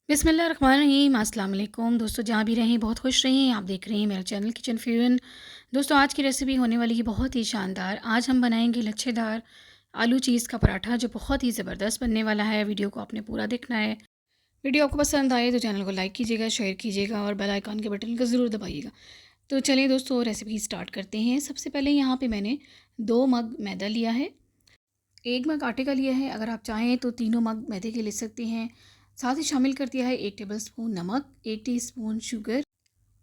बिस्मिल्लाहिर्रहमानिर्रहीम, अस्सलाम वालेकुम दोस्तों, जहाँ भी रहें बहुत खुश रहें। आप देख रहे हैं मेरा चैनल किचन फ्यूजन। दोस्तों, आज की रेसिपी होने वाली है बहुत ही शानदार। आज हम बनाएंगे लच्छेदार आलू चीज़ का पराठा, जो बहुत ही ज़बरदस्त बनने वाला है। वीडियो को आपने पूरा देखना है। वीडियो आपको पसंद आए तो चैनल को लाइक कीजिएगा, शेयर कीजिएगा और बेल आइकन के बटन को ज़रूर दबाइएगा। तो चलिए दोस्तों, रेसिपी स्टार्ट करते हैं। सबसे पहले यहाँ पर मैंने 2 मग मैदा लिया है, 1 मग आटे का लिया है। अगर आप चाहें तो तीनों मग मैदे के ले सकते हैं। साथ ही शामिल कर दिया है 1 टेबलस्पून नमक, 1 टीस्पून शुगर,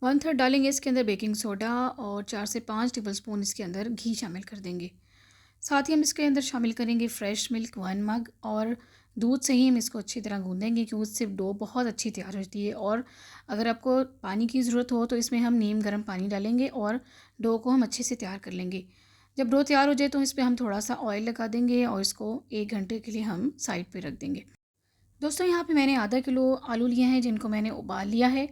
1/3 डालेंगे इसके अंदर बेकिंग सोडा और 4 से 5 टेबलस्पून इसके अंदर घी शामिल कर देंगे। साथ ही हम इसके अंदर शामिल करेंगे फ्रेश मिल्क 1 मग और दूध से ही हम इसको अच्छी तरह गूँधेंगे, क्योंकि उससे डो बहुत अच्छी तैयार होती है। और अगर आपको पानी की ज़रूरत हो तो इसमें हम नीम गर्म पानी डालेंगे और डो को हम अच्छे से तैयार कर लेंगे। जब डो तैयार हो जाए तो इस पर हम थोड़ा सा ऑयल लगा देंगे और इसको 1 घंटे के लिए हम साइड पे रख देंगे। दोस्तों, यहाँ पे मैंने आधा किलो आलू लिए हैं, जिनको मैंने उबाल लिया है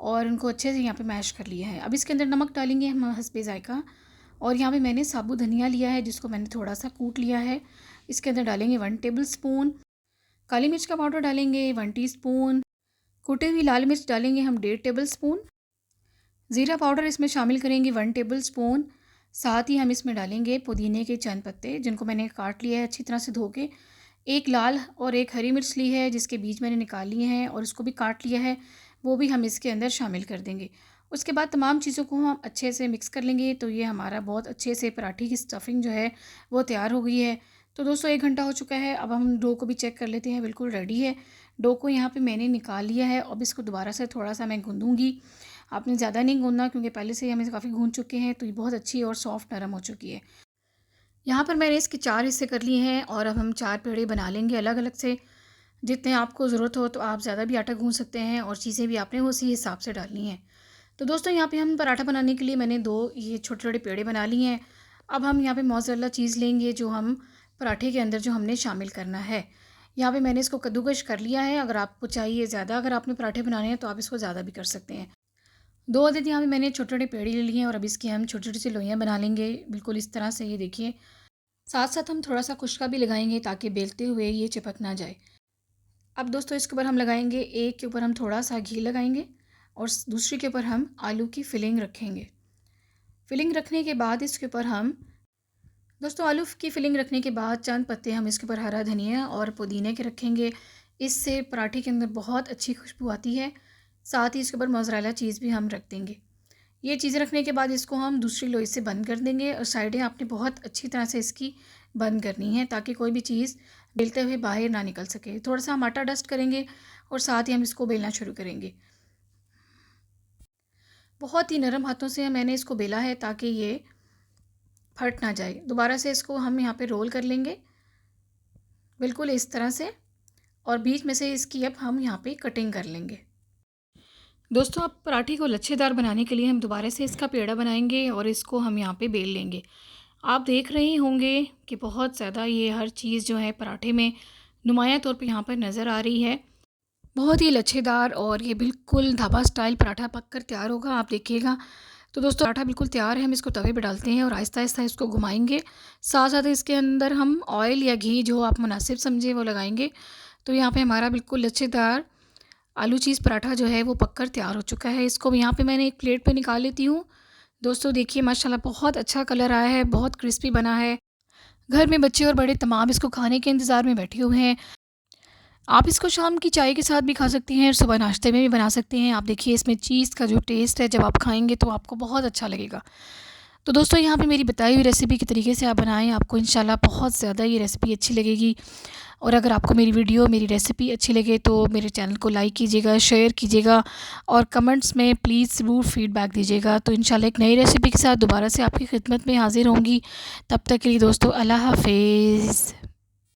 और उनको अच्छे से यहाँ पे मैश कर लिया है। अब इसके अंदर नमक डालेंगे हम हस्बे ज़ायक़ा। और यहाँ पे मैंने साबुत धनिया लिया है, जिसको मैंने थोड़ा सा कूट लिया है। इसके अंदर डालेंगे 1 टेबलस्पून। काली मिर्च का पाउडर डालेंगे 1 टीस्पून। कुटी हुई लाल मिर्च डालेंगे हम 1.5 टेबलस्पून। ज़ीरा पाउडर इसमें शामिल करेंगे 1 टेबलस्पून। साथ ही हम इसमें डालेंगे पुदीने के चंद पत्ते, जिनको मैंने काट लिया है अच्छी तरह से धो के। 1 लाल और 1 हरी मिर्च ली है, जिसके बीज मैंने निकाल लिए हैं और उसको भी काट लिया है, वो भी हम इसके अंदर शामिल कर देंगे। उसके बाद तमाम चीज़ों को हम अच्छे से मिक्स कर लेंगे। तो ये हमारा बहुत अच्छे से पराठे की स्टफिंग जो है वो तैयार हो गई है। तो दोस्तों, 1 घंटा हो चुका है। अब हम डो को भी चेक कर लेते हैं, बिल्कुल रेडी है। डो को यहाँ पे मैंने निकाल लिया है। अब इसको दोबारा से थोड़ा सा मैं गूँधूँगी। आपने ज़्यादा नहीं गूँधना, क्योंकि पहले से ही हम इसे काफ़ी गूँध चुके हैं, तो ये बहुत अच्छी और सॉफ्ट नरम हो चुकी है। यहाँ पर मैंने इसके 4 हिस्से कर लिए हैं और अब हम 4 पेड़े बना लेंगे अलग अलग से। जितने आपको ज़रूरत हो तो आप ज़्यादा भी आटा गूँध सकते हैं और चीज़ें भी आपने उसी हिसाब से डालनी है। तो दोस्तों, यहाँ पे हम पराठा बनाने के लिए मैंने 2 ये छोटे-छोटे पेड़े बना लिए हैं। अब हम यहाँ पे मोज़रेला चीज़ लेंगे, जो हम पराठे के अंदर जो हमने शामिल करना है। यहाँ पे मैंने इसको कद्दूकश कर लिया है। अगर आपको चाहिए ज़्यादा, अगर आपने पराठे बनाने हैं तो आप इसको ज़्यादा भी कर सकते हैं। 2 अदद यहाँ पे मैंने छोटे-छोटे पेड़े ले लिए हैं और अब इसकी हम छोटी-छोटी सी लोइयाँ बना लेंगे, बिल्कुल इस तरह से, ये देखिए। साथ-साथ हम थोड़ा-सा खुशका भी लगाएँगे, ताकि बेलते हुए ये चिपक ना जाए। अब दोस्तों, इसके ऊपर हम लगाएँगे, एक के ऊपर हम थोड़ा-सा घी लगाएँगे और दूसरे के ऊपर हम आलू की फिलिंग रखेंगे। फिलिंग रखने के बाद इसके ऊपर हम दोस्तों आलू की फिलिंग रखने के बाद चंद पत्ते हम इसके ऊपर हरा धनिया और पुदीने के रखेंगे। इससे पराठे के अंदर बहुत अच्छी खुशबू आती है। साथ ही इसके ऊपर मोज़रेला चीज़ भी हम रख देंगे। ये चीज़ें रखने के बाद इसको हम दूसरी लोई से बंद कर देंगे और साइडें आपने बहुत अच्छी तरह से इसकी बंद करनी है, ताकि कोई भी चीज़ बेलते हुए बाहर ना निकल सके। थोड़ा सा हम आटा डस्ट करेंगे और साथ ही हम इसको बेलना शुरू करेंगे। बहुत ही नरम हाथों से मैंने इसको बेला है, ताकि ये फट ना जाए। दोबारा से इसको हम यहाँ पे रोल कर लेंगे, बिल्कुल इस तरह से। और बीच में से इसकी अब हम यहाँ पे कटिंग कर लेंगे। दोस्तों, अब पराठे को लच्छेदार बनाने के लिए हम दोबारा से इसका पेड़ा बनाएंगे और इसको हम यहाँ पे बेल लेंगे। आप देख रहे होंगे कि बहुत ज़्यादा ये हर चीज़ जो है पराठे में नुमाया तौर पे यहाँ पर नज़र आ रही है। बहुत ही लच्छेदार और ये बिल्कुल ढाबा स्टाइल पराठा पक कर तैयार होगा, आप देखिएगा। तो दोस्तों, पराठा बिल्कुल तैयार है। हम इसको तवे पे डालते हैं और आहिस्ता-आहिस्ता इसको घुमाएंगे। साथ-साथ इसके अंदर हम ऑयल या घी, जो आप मुनासिब समझें, वो लगाएंगे। तो यहाँ पे हमारा बिल्कुल लच्छेदार आलू चीज़ पराठा जो है वो पककर तैयार हो चुका है। इसको यहाँ पे मैंने एक प्लेट पे निकाल लेती हूँ। दोस्तों देखिए, माशाल्लाह बहुत अच्छा कलर आया है, बहुत क्रिस्पी बना है। घर में बच्चे और बड़े तमाम इसको खाने के इंतज़ार में बैठे हुए हैं। आप इसको शाम की चाय के साथ भी खा सकती हैं, सुबह नाश्ते में भी बना सकते हैं। आप देखिए, इसमें चीज़ का जो टेस्ट है, जब आप खाएँगे तो आपको बहुत अच्छा लगेगा। तो दोस्तों, यहाँ पे मेरी बताई हुई रेसिपी के तरीके से आप बनाएं, आपको इंशाल्लाह बहुत ज़्यादा ये रेसिपी अच्छी लगेगी। और अगर आपको मेरी वीडियो, मेरी रेसिपी अच्छी लगे तो मेरे चैनल को लाइक कीजिएगा, शेयर कीजिएगा और कमेंट्स में प्लीज़ ज़रूर फ़ीडबैक दीजिएगा। तो इंशाल्लाह एक नई रेसिपी के साथ दोबारा से आपकी खिदमत में हाज़िर होंगी। तब तक के लिए दोस्तों, अल्लाह हाफ़िज़।